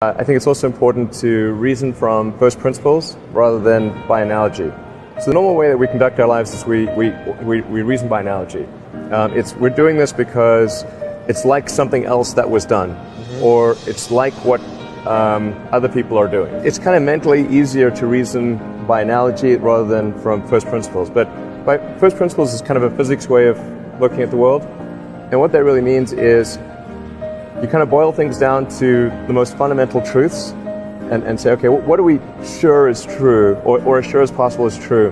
I think it's also important to reason from first principles rather than by analogy. So the normal way that we conduct our lives is we reason by analogy. We're doing this because it's like something else that was done, or it's like what other people are doing. It's kind of mentally easier to reason by analogy rather than from first principles. But by first principles is kind of a physics way of looking at the world. And what that really means is you kind of boil things down to the most fundamental truths and say, okay, what are we sure is true, or as sure as possible is true?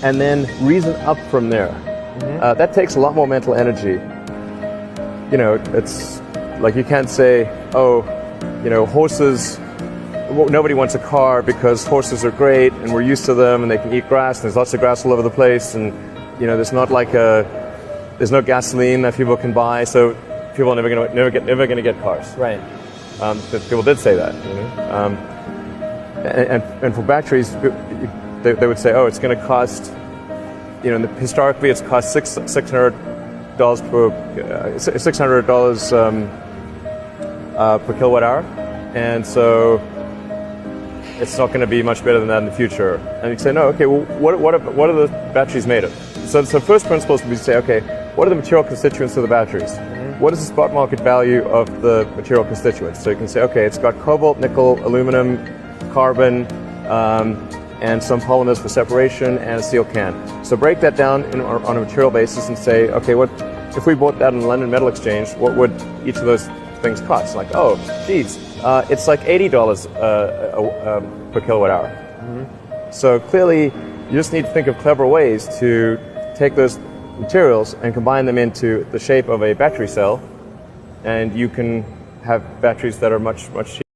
And then reason up from there. That takes a lot more mental energy. You know, it's like you can't say, oh, you know, horses, nobody wants a car because horses are great and we're used to them and they can eat grass and there's lots of grass all over the place, and you know, there's no gasoline that people can buy, so people are never going to get cars. Right. People did say that. You know? And for batteries, they would say, oh, it's going to cost, you know, historically it's cost $600 per kilowatt hour, and so it's not going to be much better than that in the future. And you say, no, okay, well, what are the batteries made of? So first principles would be to say, okay, what are the material constituents of the batteries? What is the spot market value of the material constituents? So you can say, okay, it's got cobalt, nickel, aluminum, carbon, and some polymers for separation, and a steel can. So break that down on a material basis and say, okay, what if we bought that in the London Metal Exchange, what would each of those things cost? Like, oh, geez, it's like $80 per kilowatt hour. So clearly, you just need to think of clever ways to take those materials and combine them into the shape of a battery cell, and you can have batteries that are much cheaper.